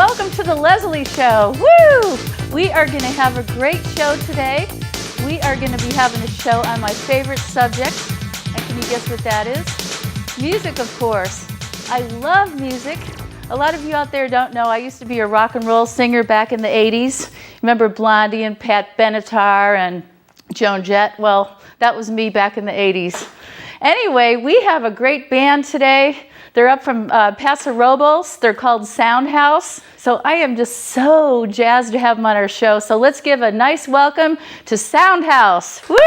welcome to the Leslie Show. Woo! We are going to have a great show today. We are going to be having a show on my favorite subject. And can you guess what that is? Music, of course. I love music. A lot of you out there don't know, I used to be a rock and roll singer back in the 80s. Remember Blondie and Pat Benatar and Joan Jett? Well, that was me back in the 80s. Anyway, we have a great band today. They're up from Paso Robles. They're called Soundhouse. So I am just so jazzed to have them on our show. So let's give a nice welcome to Soundhouse. Woo!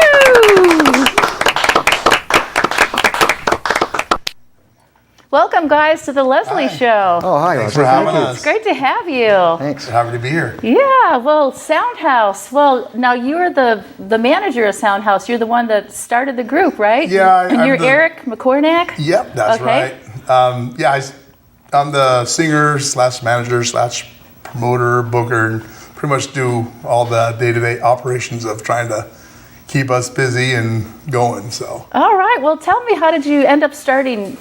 Welcome, guys, to the Leslie Show. Oh, hi. Thanks for having us. It's great to have you. Thanks. Happy to be here. Yeah, well, Soundhouse. Well, now you're the manager of Soundhouse. You're the one that started the group, right? Yeah, and you're Eric McCornack? Yep, that's Okay. right. I'm the singer / manager / promoter, booker, and pretty much do all the day-to-day operations of trying to keep us busy and going. So. All right. Well, tell me, how did you end up starting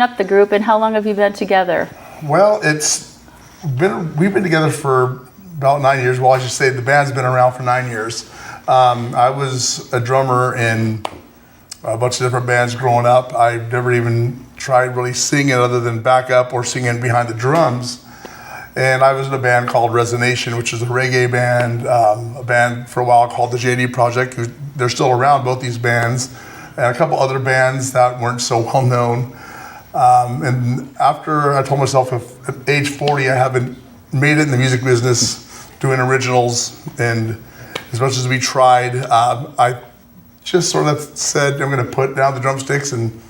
up the group, and how long have you been together? Well, we've been together for about 9 years. Well, I should say the band's been around for 9 years. I was a drummer in a bunch of different bands growing up. I never even tried really singing other than backup or singing behind the drums. And I was in a band called Resonation, which is a reggae band, a band for a while called the JD Project. They're still around, both these bands, and a couple other bands that weren't so well known. And after I told myself at age 40 I haven't made it in the music business doing originals, and as much as we tried, I just sort of said I'm going to put down the drumsticks and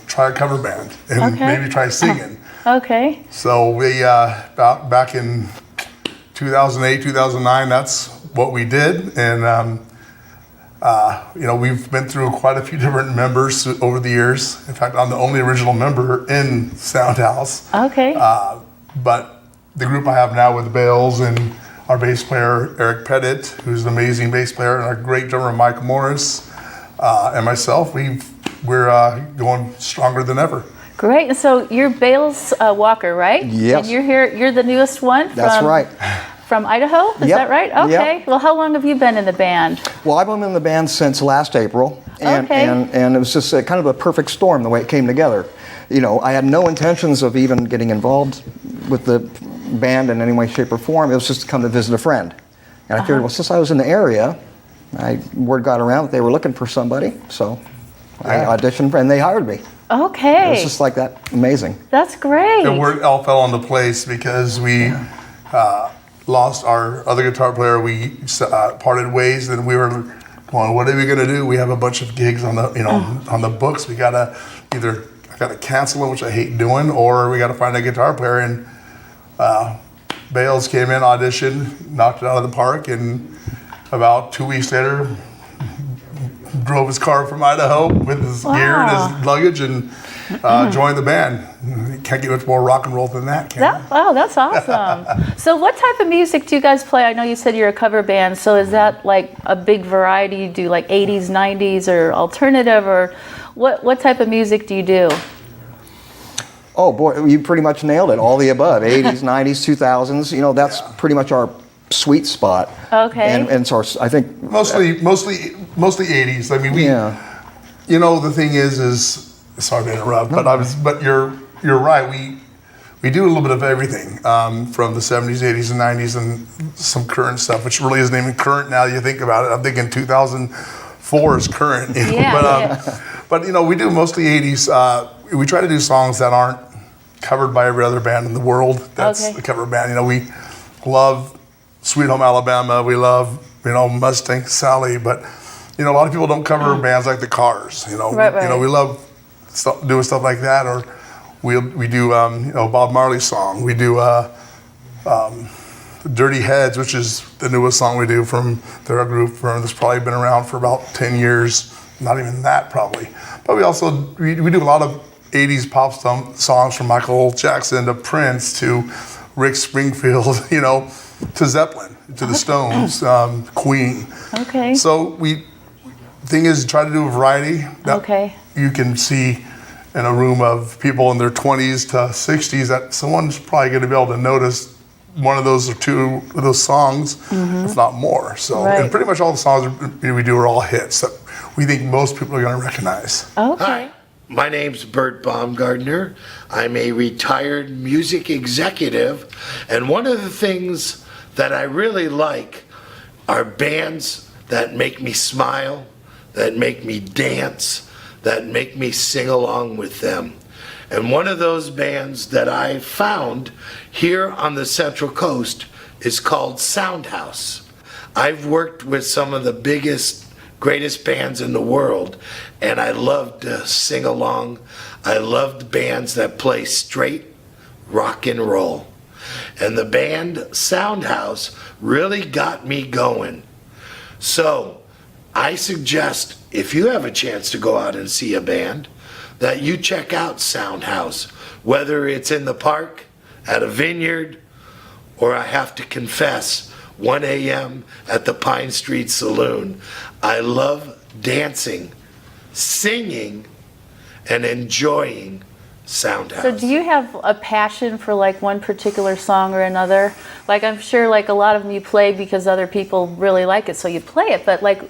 try a cover band and maybe try singing. Okay. So we back in 2008, 2009, that's what we did, and we've been through quite a few different members over the years. In fact, I'm the only original member in Soundhouse. Okay. But the group I have now with Bales and our bass player Eric Pettit, who's an amazing bass player, and our great drummer Mike Morris, and myself, we're going stronger than ever. Great. So you're Bales Walker, right? Yes. And you're here. You're the newest one. That's right. From Idaho, is Yep. that right? Okay. Yep. Well, how long have you been in the band? Well, I've been in the band since last April, and it was just kind of a perfect storm the way it came together. You know, I had no intentions of even getting involved with the band in any way, shape, or form. It was just to come to visit a friend, and I figured, well, since I was in the area, word got around that they were looking for somebody, so I auditioned and they hired me. Okay. It was just like that, amazing. That's great. And we all fell into place because we lost our other guitar player. We parted ways, and we were going, what are we going to do? We have a bunch of gigs on the on the books. We gotta I gotta cancel them, which I hate doing, or we gotta find a guitar player. And Bales came in, auditioned, knocked it out of the park, and about 2 weeks later drove his car from Idaho with his gear and his luggage and joined the band. You can't get much more rock and roll than that, can you? Wow, that's awesome. So what type of music do you guys play? I know you said you're a cover band, so is that like a big variety? You do like 80s, 90s, or alternative, or what type of music do you do? Oh boy, you pretty much nailed it. All the above, 80s, 90s, 2000s. You know, that's pretty much our sweet spot. Okay. And so I think Mostly 80s. I mean, the thing is sorry to interrupt, but you're right. We do a little bit of everything from the 70s, 80s, and 90s, and some current stuff, which really isn't even current now. You think about it. I'm thinking 2004 is current. But we do mostly 80s. We try to do songs that aren't covered by every other band in the world. That's the cover band. We love Sweet Home Alabama. We love Mustang Sally, but a lot of people don't cover bands like the Cars. Right. We love doing stuff like that, or we do Bob Marley's song. We do Dirty Heads, which is the newest song we do from their group that's probably been around for about 10 years. Not even that probably, but we also we do a lot of 80s pop songs from Michael Jackson to Prince to Rick Springfield, to Zeppelin, to the Stones, Queen. Okay. So the thing is, try to do a variety that you can see in a room of people in their 20s to 60s that someone's probably going to be able to notice one of those or two of those songs, if not more. So, and pretty much all the songs we do are all hits that we think most people are going to recognize. Okay. Hi, my name's Bert Baumgartner. I'm a retired music executive, and one of the things that I really like are bands that make me smile, that make me dance, that make me sing along with them. And one of those bands that I found here on the Central Coast is called Soundhouse. I've worked with some of the biggest, greatest bands in the world, and I love to sing along. I loved bands that play straight rock and roll. And the band Soundhouse really got me going. So I suggest, if you have a chance to go out and see a band, that you check out Soundhouse, whether it's in the park, at a vineyard, or I have to confess, 1 a.m. at the Pine Street Saloon. I love dancing, singing, and enjoying Soundhouse. So do you have a passion for like one particular song or another? Like I'm sure like a lot of them you play because other people really like it, so you play it. But like,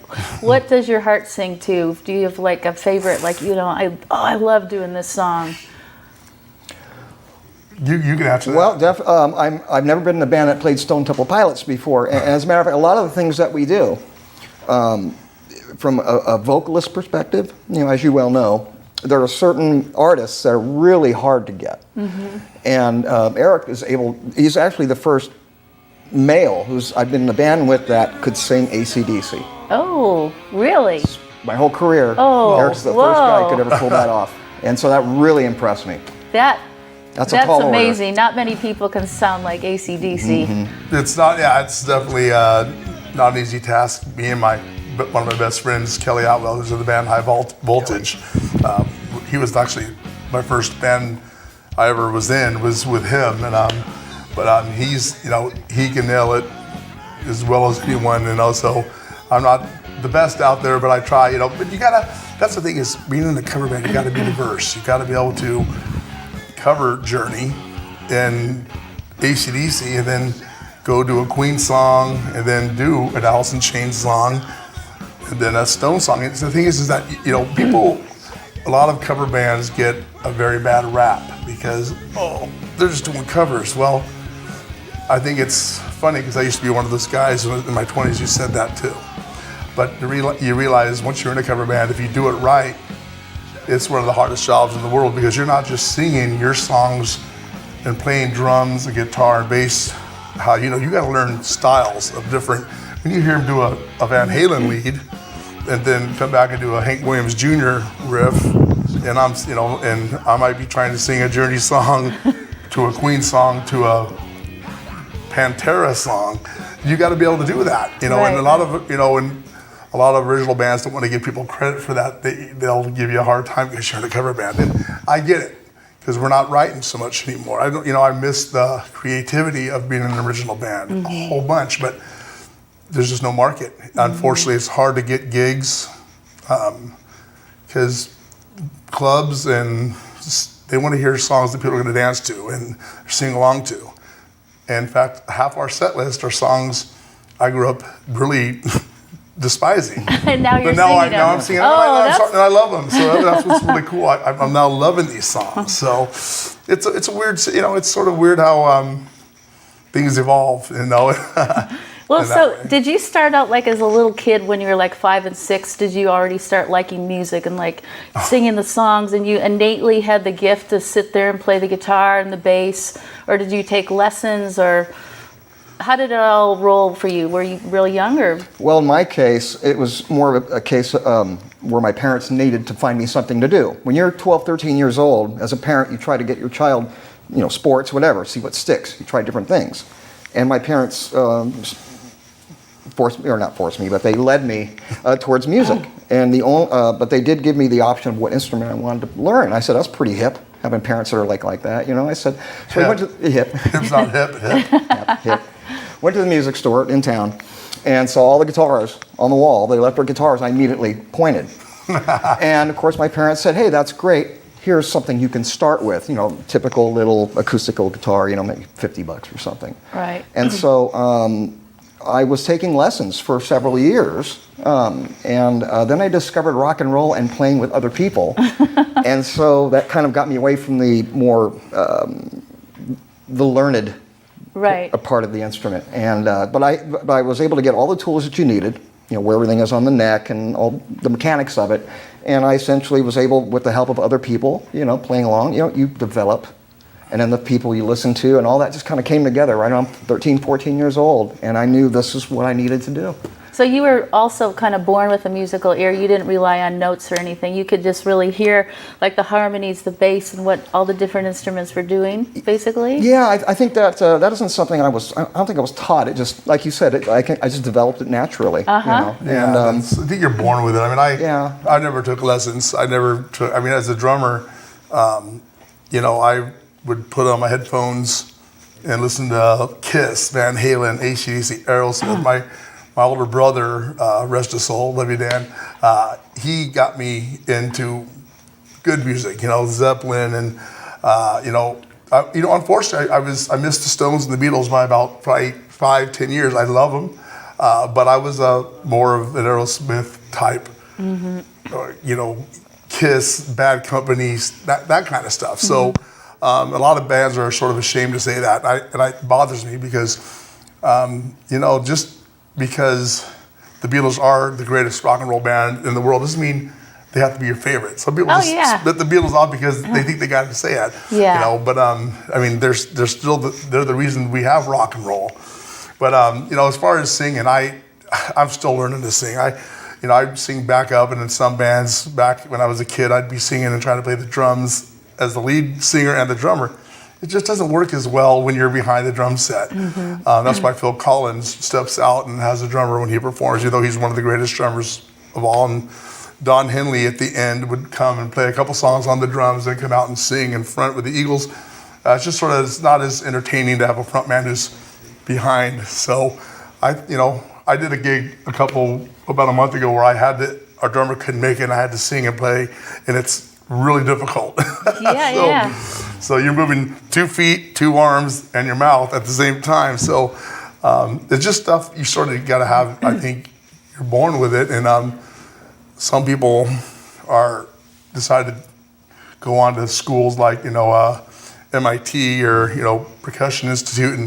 what does your heart sing to? Do you have like a favorite? Like I love doing this song. You can answer that. Well, I've never been in a band that played Stone Temple Pilots before. And as a matter of fact, a lot of the things that we do, from a vocalist perspective, as you well know, there are certain artists that are really hard to get. And Eric he's actually the first male I've been in a band with that could sing AC/DC. Oh, really? My whole career, Eric's the first guy who could ever pull that off. And so that really impressed me. That's a tall amazing. order. Not many people can sound like AC/DC. It's definitely not an easy task. Me and one of my best friends, Kelly Otwell, who's in the band High Voltage, he was actually my first band I ever was in was with him, and he's he can nail it as well as anyone, so I'm not the best out there, but I try, but you gotta. That's the thing is being in a cover band, you gotta be diverse. You gotta be able to cover Journey and AC/DC, and then go do a Queen song, and then do an Alice in Chains song, and then a Stone song. And the thing is that people, a lot of cover bands get a very bad rap because they're just doing covers. Well, I think it's funny because I used to be one of those guys in my 20s who said that too. But you realize once you're in a cover band, if you do it right, it's one of the hardest jobs in the world because you're not just singing your songs and playing drums and guitar and bass. You got to learn styles of different. When you hear him do a Van Halen lead, and then come back and do a Hank Williams Jr. riff, and and I might be trying to sing a Journey song to a Queen song to a Pantera song. You got to be able to do that, Right. And a lot of original bands don't want to give people credit for that. They'll give you a hard time because you're in a cover band, and I get it because we're not writing so much anymore. I miss the creativity of being in an original band a whole bunch, but there's just no market. Unfortunately, it's hard to get gigs because clubs they want to hear songs that people are going to dance to and sing along to. And in fact, half our set list are songs I grew up really despising. And now you're now singing them. I'm singing them, and I love them. So that's what's really cool. I'm now loving these songs. So it's a weird, it's sort of weird how things evolve, Well, in that so way. did you start out like as a little kid when you were like 5 and 6? Did you already start liking music and like singing the songs, and you innately had the gift to sit there and play the guitar and the bass, or did you take lessons, or how did it all roll for you? Were you really young, or? Well, in my case, it was more of a case where my parents needed to find me something to do. When you're 12, 13 years old, as a parent, you try to get your child, sports, whatever, see what sticks. You try different things. And my parents they led me towards music. And but they did give me the option of what instrument I wanted to learn. I said, that's pretty hip, having parents that are like that. I said, so I went to hip. Hip's not hip, hip. Hip. Went to the music store in town and saw all the guitars on the wall, the electric guitars. I immediately pointed. And of course, my parents said, hey, that's great. here's something you can start with, typical little acoustical guitar, maybe $50 or something. Right. And so I was taking lessons for several years, and then I discovered rock and roll and playing with other people. And so that kind of got me away from the more, the learned Right. a part of the instrument. And but I was able to get all the tools that you needed, where everything is on the neck and all the mechanics of it. And I essentially was able, with the help of other people, playing along, you develop. And then the people you listen to and all that just kind of came together right around 13, 14 years old. And I knew this is what I needed to do. So you were also kind of born with a musical ear. You didn't rely on notes or anything. You could just really hear like the harmonies, the bass, and what all the different instruments were doing, basically? Yeah, I think that that isn't something I don't think I was taught. It just, like you said, I just developed it naturally. Uh-huh. Yeah, And I think you're born with it. I mean, Yeah. I never took lessons. I mean, as a drummer, I would put on my headphones and listen to Kiss, Van Halen, AC/DC, Aerosmith. My older brother, rest his soul, love you, Dan, he got me into good music, Zeppelin, and unfortunately, I missed the Stones and the Beatles by about probably 5-10 years. I love them, but I was more of an Aerosmith type, Kiss, Bad Company, that kind of stuff. So a lot of bands are sort of ashamed to say that, and it bothers me because, just because the Beatles are the greatest rock and roll band in the world doesn't mean they have to be your favorite. Some people split the Beatles off because they think they got to say it. Yeah. But I mean, they're still they're the reason we have rock and roll. But as far as singing, I'm still learning to sing. I sing backup, and in some bands back when I was a kid, I'd be singing and trying to play the drums as the lead singer and the drummer. It just doesn't work as well when you're behind the drum set. That's why Phil Collins steps out and has a drummer when he performs, even though he's one of the greatest drummers of all. And Don Henley at the end would come and play a couple songs on the drums and come out and sing in front with the Eagles. It's just it's not as entertaining to have a front man who's behind. So I did a gig about a month ago where our drummer couldn't make it and I had to sing and play, and it's really difficult. Yeah. So you're moving 2 feet, 2 arms, and your mouth at the same time. So it's just stuff you sort of got to have. I think you're born with it, and some people decide to go on to schools like MIT or Percussion Institute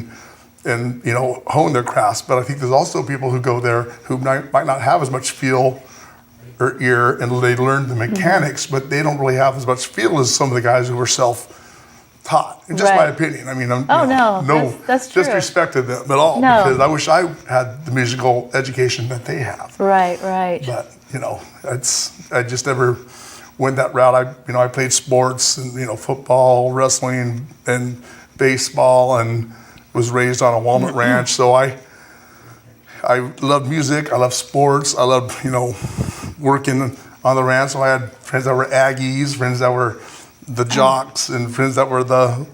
and hone their crafts. But I think there's also people who go there who might not have as much feel or ear, and they learn the mechanics, but they don't really have as much feel as some of the guys who were self-taught. In just my opinion. I mean, no that's true. disrespect to them at all, because I wish I had the musical education that they have. Right. But I just never went that route. I played sports and football, wrestling, and baseball, and was raised on a walnut ranch. So I love music. I love sports. I love working on the ranch. So I had friends that were Aggies, friends that were the jocks, and friends that were the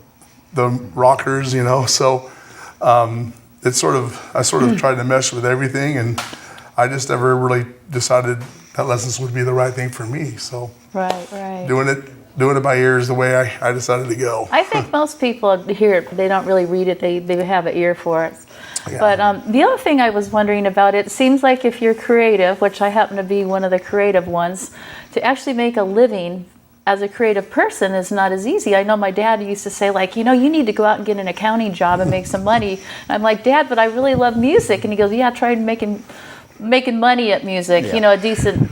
rockers. So I sort of tried to mesh with everything, and I just never really decided that lessons would be the right thing for me. So Right. doing it by ear is the way I decided to go. I think most people hear it, but they don't really read it. They have an ear for it. Yeah. But the other thing I was wondering about, it seems like if you're creative, which I happen to be one of the creative ones, to actually make a living as a creative person is not as easy. I know my dad used to say, like, you need to go out and get an accounting job and make some money. And I'm like, Dad, but I really love music. And he goes, yeah, try making money at music, a decent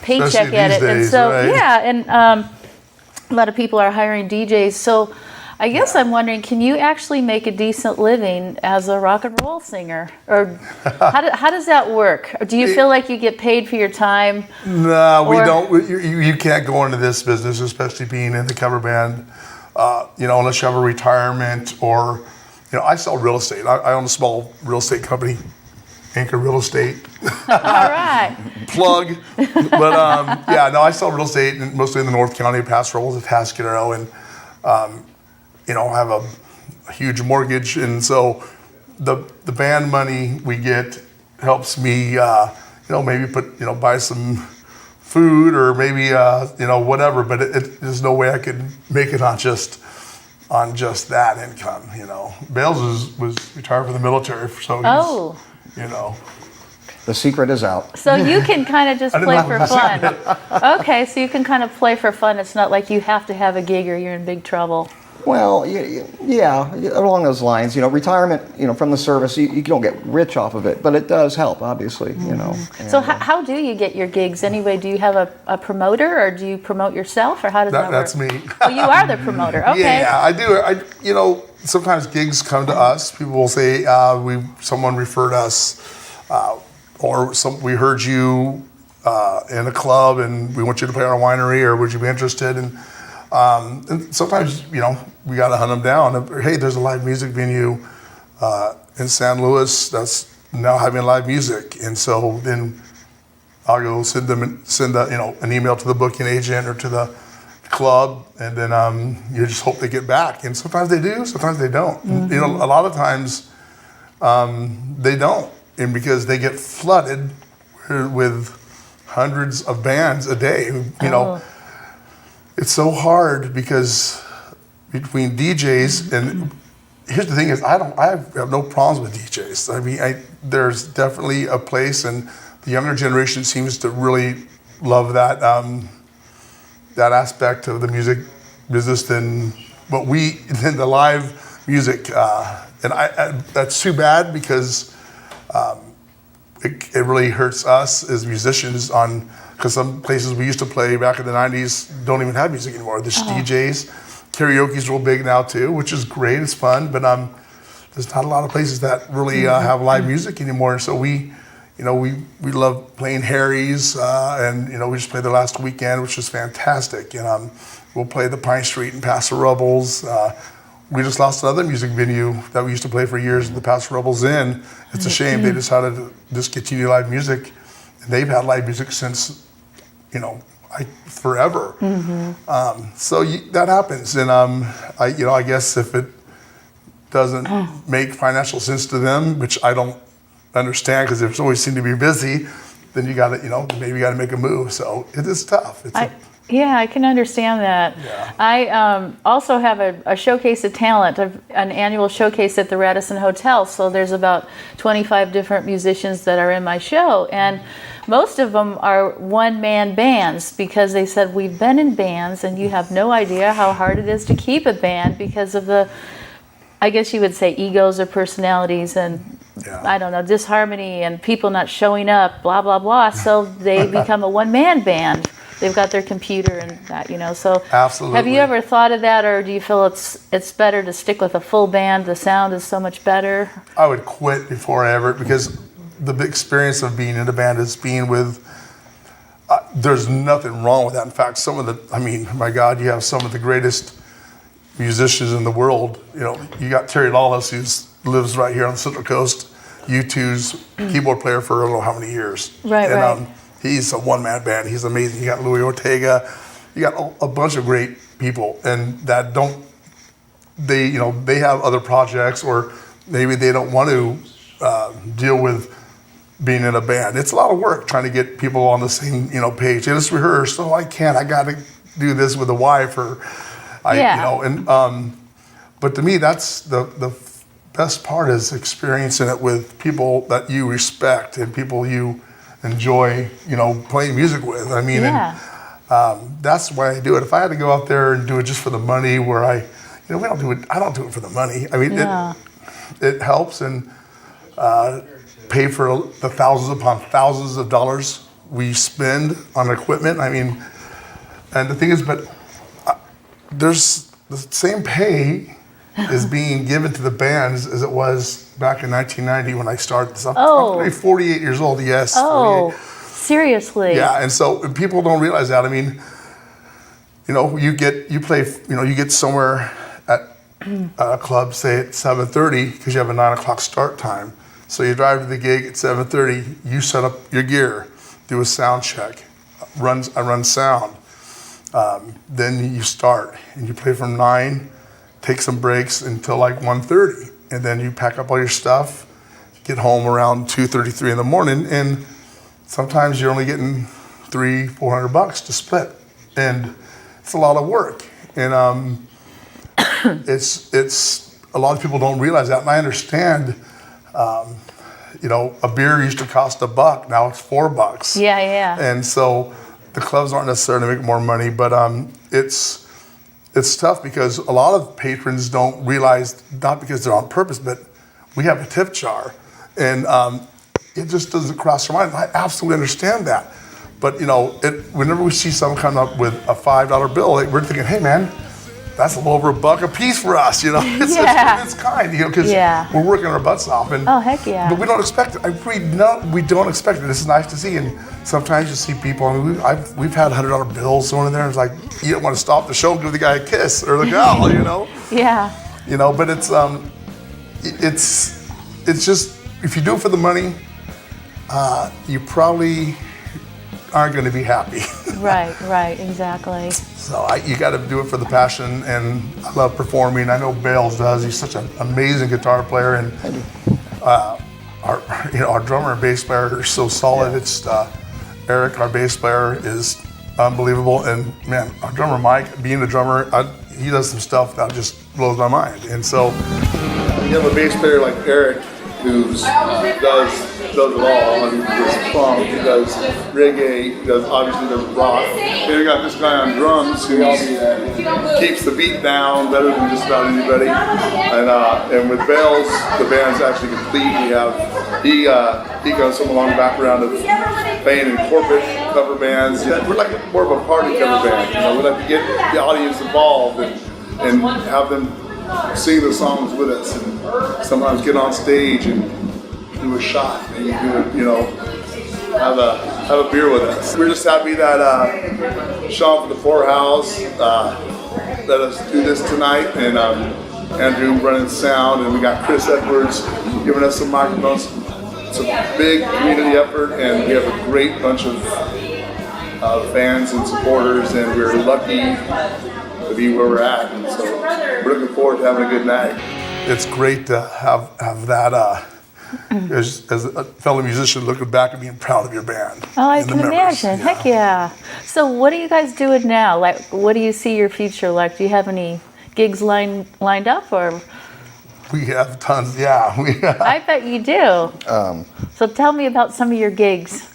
paycheck Especially at these it. And days, so, right? yeah, and a lot of people are hiring DJs. So I guess I'm wondering, can you actually make a decent living as a rock and roll singer? Or how does that work? Or do you feel like you get paid for your time? No, we don't. You can't go into this business, especially being in the cover band, unless you have a retirement or, I sell real estate. I own a small real estate company, Anchor Real Estate. All right. Plug. But I sell real estate mostly in the North County, Paso Robles, Atascadero, and I have a huge mortgage, and so the band money we get helps me, maybe buy some food or maybe you know, whatever. But there's no way I could make it on just that income. You know, Bales was retired from the military, so he's, you know. The secret is out. So you can kind of just I didn't play know for that. fun. Okay, so you can kind of play for fun. It's not like you have to have a gig or you're in big trouble. Well, yeah, along those lines. You know, retirement, you know, from the service, you don't get rich off of it, but it does help, obviously, you know. So how do you get your gigs anyway? Do you have a promoter, or do you promote yourself, or how does that work? That's me. Oh, you are the promoter. Okay. Yeah, I do. You know, sometimes gigs come to us. People will say, someone referred us, or we heard you in a club and we want you to play our winery, or would you be interested? And sometimes, you know, we got to hunt them down. Hey, there's a live music venue in San Luis that's now having live music, and so then I'll go send an email to the booking agent or to the club, and then you just hope they get back. And sometimes they do, sometimes they don't. Mm-hmm. You know, a lot of times they don't, and because they get flooded with hundreds of bands a day. You know, it's so hard because between DJs and here's the thing is I have no problems with DJs. I mean, there's definitely a place, and the younger generation seems to really love that that aspect of the music business than the live music. And that's too bad because it really hurts us as musicians because some places we used to play back in the 90s don't even have music anymore. There's DJs. Karaoke's real big now too, which is great. It's fun, but there's not a lot of places that really have live music anymore. So we love playing Harry's, and you know, we just played the last weekend, which was fantastic. And we'll play the Pine Street in Paso Robles. We just lost another music venue that we used to play for years, the Paso Robles Inn. It's a shame they decided to discontinue live music. And they've had live music since, you know, forever. Mm-hmm. So that happens, and I guess if it doesn't make financial sense to them, which I don't understand because they always seem to be busy, then you got to, maybe you got to make a move. So it is tough. Yeah, I can understand that. Yeah. I also have a showcase of talent, an annual showcase at the Radisson Hotel. So there's about 25 different musicians that are in my show, and most of them are one-man bands because they said, we've been in bands and you have no idea how hard it is to keep a band because of the, I guess you would say, egos or personalities and I don't know, disharmony and people not showing up, blah, blah, blah. So they become a one-man band. They've got their computer and that, so. Absolutely. Have you ever thought of that, or do you feel it's better to stick with a full band? The sound is so much better. I would quit before I ever, because the big experience of being in a band is being with, there's nothing wrong with that. In fact, my God, you have some of the greatest musicians in the world. You got Terry Lawless, who lives right here on the Central Coast, U2's keyboard player for I don't know how many years. Right. He's a one-man band. He's amazing. You got Louis Ortega. You got a bunch of great people, and that they have other projects, or maybe they don't want to deal with being in a band. It's a lot of work trying to get people on the same page. Let's rehearse. I got to do this with a wife, but to me, that's the best part is experiencing it with people that you respect and people you enjoy, playing music with. And that's why I do it. If I had to go out there and do it just for the money, where I don't do it for the money. It helps and pay for the thousands upon thousands of dollars we spend on equipment. And the thing is, but there's the same pay is being given to the bands as it was back in 1990 when I started this. I'm 48 years old, yes. Oh, 48. Seriously? Yeah, and so people don't realize that. You get somewhere at a club, say at 7:30, because you have a 9 o'clock start time. So you drive to the gig at 7:30, you set up your gear, do a sound check, I run sound. Then you start, and you play from 9, take some breaks until like 1:30, and then you pack up all your stuff, get home around 2:33 in the morning, and sometimes you're only getting $300-400 to split, and it's a lot of work. And it's a lot of people don't realize that, and I understand. You know, a beer used to cost $1, now it's $4. Yeah, yeah. And so the clubs aren't necessarily making more money, but it's tough because a lot of patrons don't realize, not because they're on purpose, but we have a tip jar, and it just doesn't cross their mind. I absolutely understand that, but you know, whenever we see someone come up with a $5 bill, we're thinking, hey man, that's a little over $1 a piece for us, you know. It's kind, you know, because we're working our butts off. And, oh, heck yeah. But we don't expect it. We don't expect it. This is nice to see. And sometimes you see people, I mean, we've had $100 bills thrown in there. It's like, you don't want to stop the show and give the guy a kiss or the gal, you know. Yeah. You know, but it's just, if you do it for the money, you probably aren't going to be happy. Right, exactly. So you got to do it for the passion, and I love performing. I know Bales does. He's such an amazing guitar player, and our drummer and bass player are so solid. Yeah. It's Eric, our bass player, is unbelievable, and man, our drummer Mike, being a drummer, he does some stuff that just blows my mind. And so you have a bass player like Eric, who does it all. I mean, he does funk, he does reggae, he obviously does rock. Then you got this guy on drums who keeps the beat down better than just about anybody. And with Bales, the band's actually complete. He comes from a long background of playing in corporate cover bands. We're like more of a party cover band. You know, we like to get the audience involved and have them sing the songs with us, and sometimes get on stage and do a shot, and have a beer with us. We're just happy that Sean from the Poorhouse let us do this tonight, and Andrew running sound, and we got Chris Edwards giving us some microphones. It's a big community effort, and we have a great bunch of fans and supporters, and we're lucky to be where we're at, and so we're looking forward to having a good night. It's great to have that as a fellow musician looking back and being proud of your band. Oh, I can imagine. Yeah. Heck yeah. So what are you guys doing now? Like, what do you see your future like? Do you have any gigs lined up, or? We have tons, yeah. I bet you do. So tell me about some of your gigs.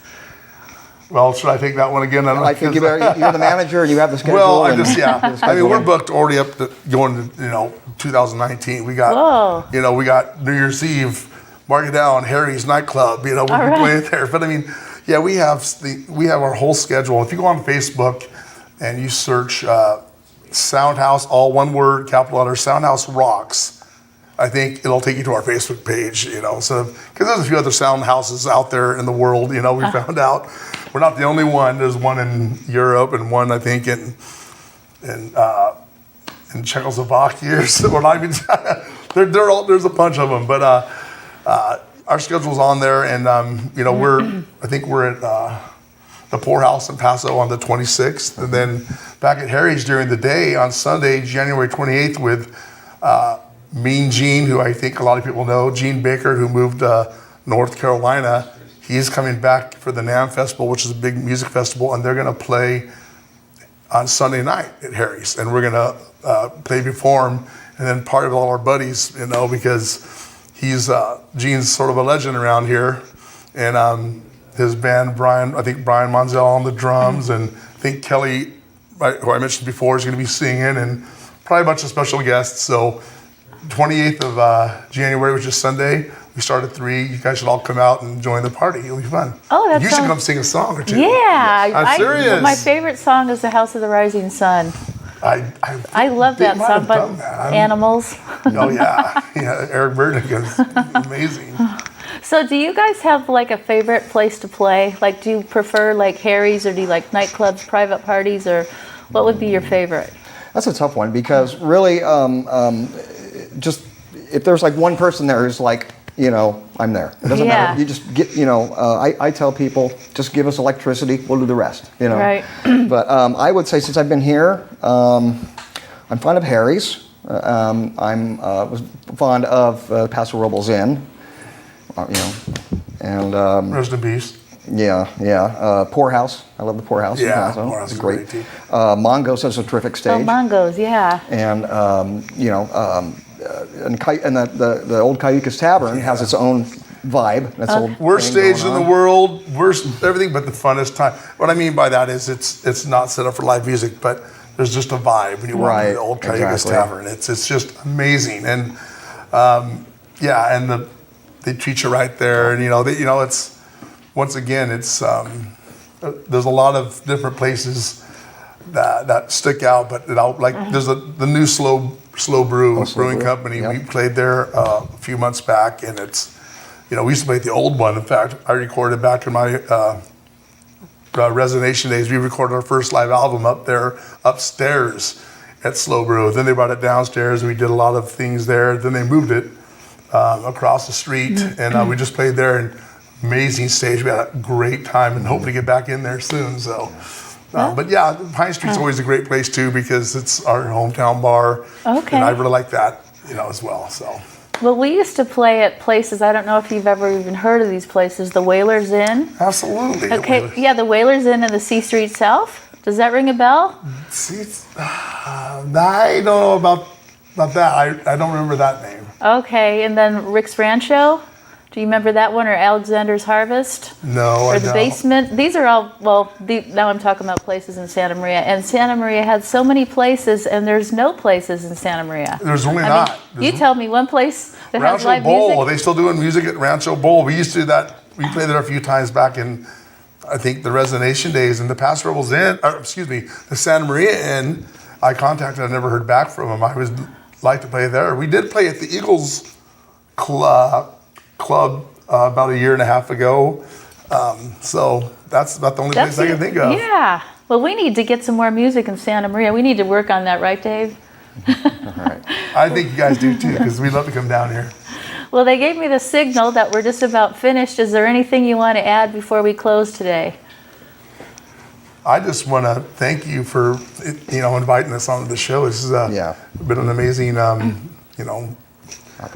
Well, should I take that one again? I think you're the manager and you have the schedule. Well, I mean, we're booked already up to going to 2019. We got we got New Year's Eve, Market Down, Harry's nightclub. We'll be playing there. But I mean, yeah, we have our whole schedule. If you go on Facebook and you search Soundhouse, all one word, capital letter, Soundhouse Rocks, I think it'll take you to our Facebook page, so, because there's a few other sound houses out there in the world, we found out. We're not the only one. There's one in Europe and one, I think, in Czechoslovakia. So we're not even, there's a bunch of them, but our schedule's on there, and, I think we're at the Poorhouse in Paso on the 26th, and then back at Harry's during the day on Sunday, January 28th with Mean Gene, who I think a lot of people know, Gene Baker, who moved to North Carolina. He's coming back for the NAMM Festival, which is a big music festival, and they're going to play on Sunday night at Harry's, and we're going to play before him, and then part of all our buddies, because Gene's sort of a legend around here, and his band, Brian Monzel on the drums, and I think Kelly, who I mentioned before, is going to be singing, and probably a bunch of special guests. So 28th of January, which is Sunday, we start at 3. You guys should all come out and join the party. It'll be fun. Oh, that's You should come sing a song or two. Yeah. I'm serious. My favorite song is The House of the Rising Sun. I love that song, but Animals. Oh, yeah. Eric Burdick is amazing. So do you guys have like a favorite place to play? Like, do you prefer like Harry's, or do you like nightclubs, private parties, or what would be your favorite? That's a tough one, because really, just if there's like one person there who's like, I'm there. It doesn't matter. You just get, I tell people, just give us electricity, we'll do the rest, Right. But I would say, since I've been here, I'm fond of Harry's. Was fond of Paso Robles Inn, and Rest in peace. Yeah. Poorhouse. I love the Poorhouse. in Yeah, Paso. Poorhouse It's is great too. Mongo's has a terrific stage. Oh, Mongos, yeah. And and the old Cayucas Tavern has its own vibe. That's old Worst thing stage going in the on. world, worst everything, but the funnest time. What I mean by that is it's not set up for live music, but there's just a vibe when you walk into Right, the old Cayugas exactly. Tavern. It's just amazing, and they treat you right there, and it's once again it's there's a lot of different places that stick out, but there's the new Slow Brew Brewing Brew, Company. yep. We played there a few months back, and it's we used to play at the old one. In fact, I recorded back in my Resonation days. We recorded our first live album up there upstairs at Slow Brew. Then they brought it downstairs, and we did a lot of things there. Then they moved it across the street, and we just played there. And amazing stage. We had a great time, and hope to get back in there soon. So. But yeah, Pine Street's always a great place too because it's our hometown bar, Okay. and I really like that, as well. So Well, we used to play at places, I don't know if you've ever even heard of these places, the Whalers Inn. absolutely. Okay, yeah, the Whalers Inn in the C Street South. Does that ring a bell? See, I don't know about that. I don't remember that name. Okay, and then Rick's Rancho. Do you remember that one, or Alexander's Harvest? No, Or I the don't. Basement? These are all, now I'm talking about places in Santa Maria. And Santa Maria had so many places, and there's no places in Santa Maria. There's really I not. mean, you tell me one place that has Rancho live Bowl. Are music. they still doing music at Rancho Bowl? We used to do that. We played there a few times back in, I think, the Resonation days. And the Paso Robles Inn, the Santa Maria Inn, I contacted. I never heard back from them. I would like to play there. We did play at the Eagles Club about a year and a half ago. So that's about the only place I can think of. Yeah. Well, we need to get some more music in Santa Maria. We need to work on that, right, Dave? I think you guys do too, because we'd love to come down here. Well, they gave me the signal that we're just about finished. Is there anything you want to add before we close today? I just want to thank you for inviting us onto the show. This has been an amazing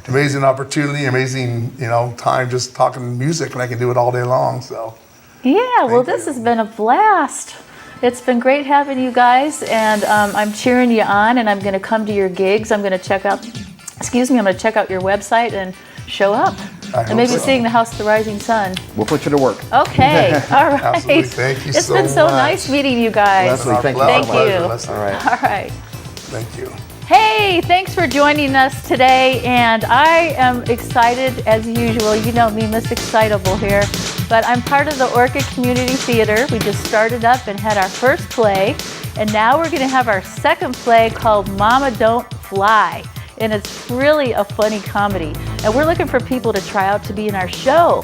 amazing opportunity, amazing time just talking music, and I can do it all day long. So Yeah, well, Thank this you. has been a blast. It's been great having you guys, and I'm cheering you on, and I'm going to come to your gigs. I'm going to check out, I'm going to check out your website and show up. hope And maybe so. sing The House of the Rising Sun. We'll put you to work. Okay, all right. Absolutely. Thank you It's so been so much. nice meeting you guys. Leslie, thank you. Thank Pleasure, you. Leslie. All right. All right. Thank you. Hey, thanks for joining us today, and I am excited as usual. You know me, Miss Excitable here, but I'm part of the Orchid Community Theater. We just started up and had our first play, and now we're going to have our second play called Mama Don't Fly, and it's really a funny comedy, and we're looking for people to try out to be in our show.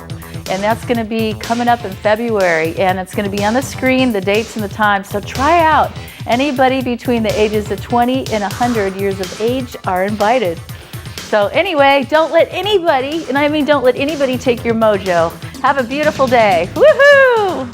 And that's going to be coming up in February, and it's going to be on the screen, the dates and the times. So try out. Anybody between the ages of 20 and 100 years of age are invited. So anyway, don't let anybody, and I mean don't let anybody take your mojo. Have a beautiful day. Woohoo!